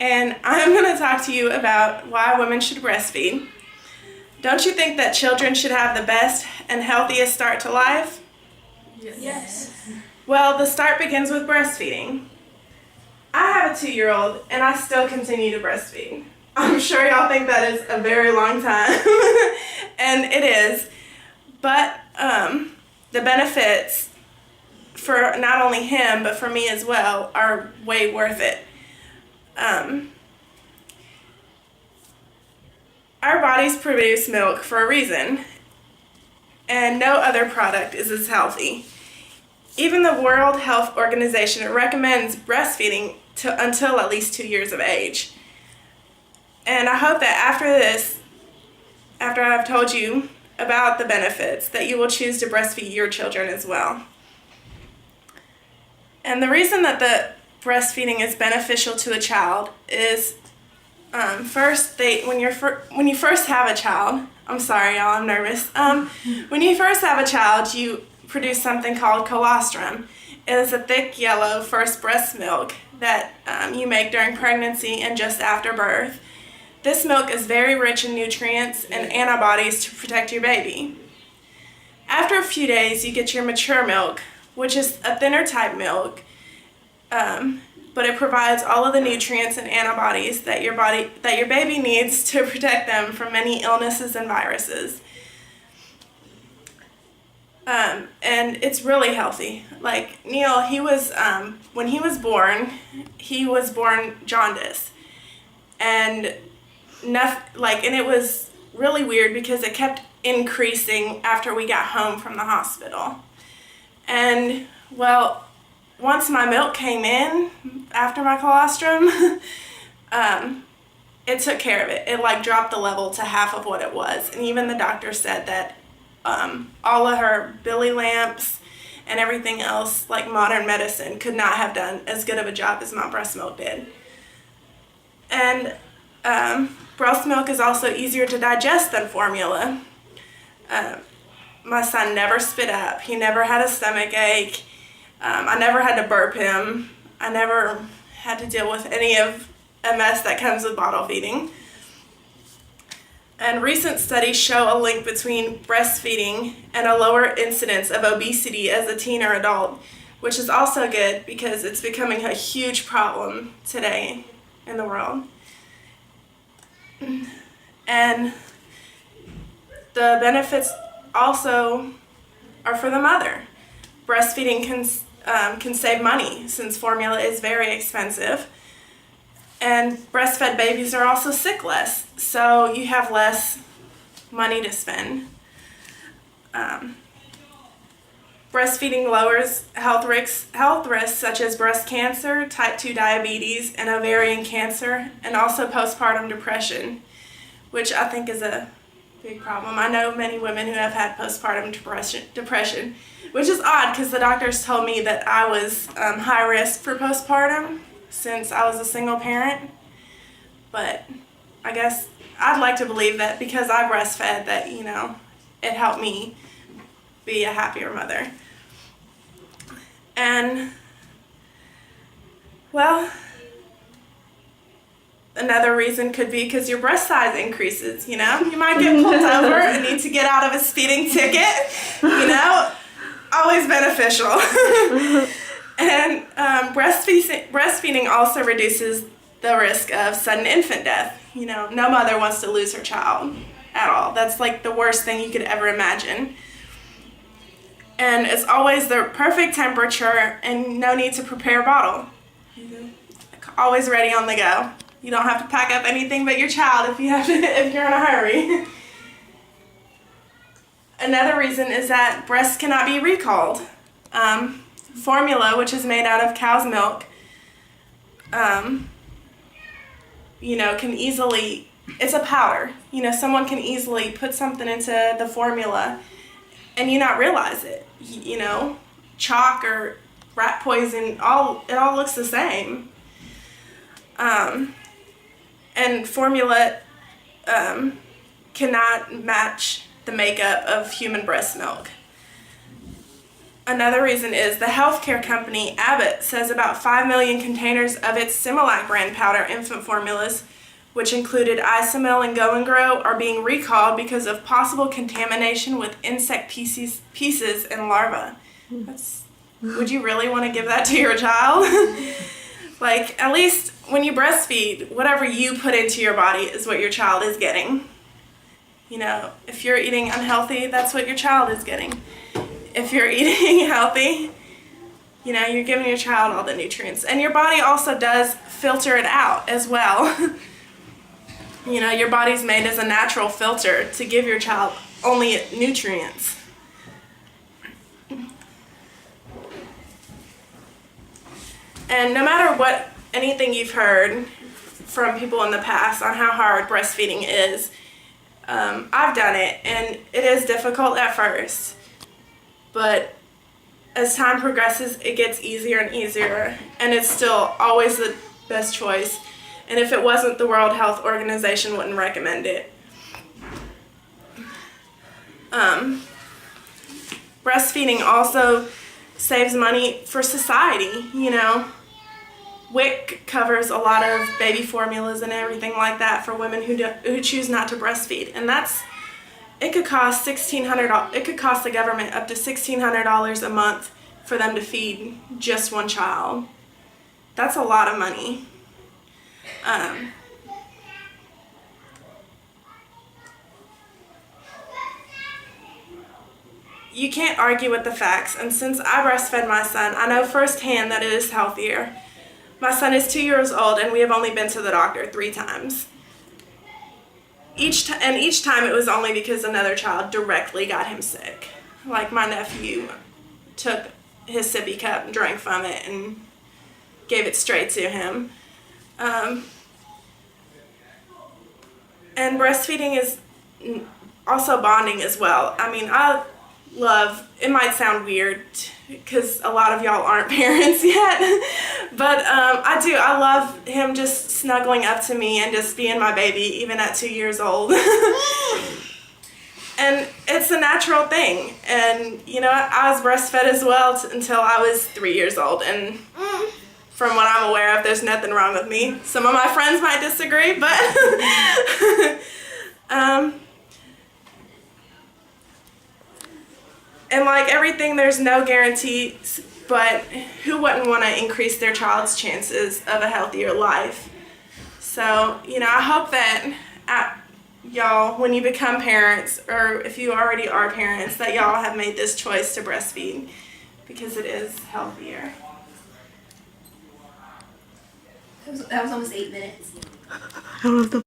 and I'm going to talk to you about why women should breastfeed. Don't you think that children should have the best and healthiest start to life? Yes. Well, the start begins with breastfeeding. I have a 2-year-old and I still continue to breastfeed. I'm sure y'all think that is a very long time, and it is, but the benefits for not only him but for me as well are way worth it. Our bodies produce milk for a reason, and no other product is as healthy. Even the World Health Organization recommends breastfeeding until at least 2 years of age. And I hope that after this, after I've told you about the benefits, that you will choose to breastfeed your children as well. And the reason that the breastfeeding is beneficial to a child is first, when you first have a child, I'm sorry y'all, I'm nervous. When you first have a child, you produce something called colostrum. It is a thick yellow first breast milk that you make during pregnancy and just after birth. This milk is very rich in nutrients and antibodies to protect your baby. After a few days, you get your mature milk, which is a thinner type milk, but it provides all of the nutrients and antibodies that your baby needs to protect them from many illnesses and viruses. And it's really healthy. Like Neil, when he was born jaundice, and it was really weird because it kept increasing after we got home from the hospital. And well, once my milk came in after my colostrum, it took care of it. It dropped the level to half of what it was. And even the doctor said that all of her Billy lamps and everything else, like modern medicine, could not have done as good of a job as my breast milk did. And breast milk is also easier to digest than formula. My son never spit up. He never had a stomach ache. I never had to burp him. I never had to deal with any of a mess that comes with bottle feeding. And recent studies show a link between breastfeeding and a lower incidence of obesity as a teen or adult, which is also good because it's becoming a huge problem today in the world. And the benefits also are for the mother. Breastfeeding can save money since formula is very expensive. And breastfed babies are also sick less, so you have less money to spend. Breastfeeding lowers health risks such as breast cancer, type 2 diabetes, and ovarian cancer, and also postpartum depression, which I think is a big problem. I know many women who have had postpartum depression, which is odd because the doctors told me that I was high risk for postpartum since I was a single parent. But I guess I'd like to believe that because I breastfed that, it helped me be a happier mother. And, well, another reason could be because your breast size increases, You might get pulled over and need to get out of a speeding ticket, always beneficial. And breastfeeding also reduces the risk of sudden infant death. No mother wants to lose her child at all. That's the worst thing you could ever imagine. And it's always the perfect temperature and no need to prepare a bottle. Always ready on the go. You don't have to pack up anything but your child if you're in a hurry. Another reason is that breasts cannot be recalled. Formula, which is made out of cow's milk, can easily, it's a powder. Someone can easily put something into the formula and you not realize it. Chalk or rat poison, it all looks the same. And formula cannot match the makeup of human breast milk. Another reason is the healthcare company Abbott says about 5 million containers of its Similac brand powder infant formulas, which included Isomil and Go and Grow, are being recalled because of possible contamination with insect pieces and larvae. Would you really want to give that to your child? Like, at least when you breastfeed, whatever you put into your body is what your child is getting. You know, if you're eating unhealthy, that's what your child is getting. If you're eating healthy, you know, you're giving your child all the nutrients. And your body also does filter it out as well. You know, your body's made as a natural filter to give your child only nutrients. And no matter what, anything you've heard from people in the past on how hard breastfeeding is, I've done it, and it is difficult at first. But as time progresses, it gets easier and easier, and it's still always the best choice. And if it wasn't, the World Health Organization wouldn't recommend it. Breastfeeding also saves money for society, you know. WIC covers a lot of baby formulas and everything like that for women who choose not to breastfeed, and it could cost $1,600. It could cost the government up to $1,600 a month for them to feed just one child. That's a lot of money. You can't argue with the facts, and since I breastfed my son, I know firsthand that it is healthier. My son is 2 years old, and we have only been to the doctor 3 times. Each time it was only because another child directly got him sick. Like my nephew took his sippy cup and drank from it and gave it straight to him. And breastfeeding is also bonding as well. I mean, it might sound weird because a lot of y'all aren't parents yet, but I love him just snuggling up to me and just being my baby, even at 2 years old. And it's a natural thing. And, you know, I was breastfed as well until I was 3 years old. And from what I'm aware of, there's nothing wrong with me. Some of my friends might disagree, but and like everything, there's no guarantees, but who wouldn't want to increase their child's chances of a healthier life? So, you know, I hope that y'all, when you become parents, or if you already are parents, that y'all have made this choice to breastfeed because it is healthier. That was almost 8 minutes. I don't know if the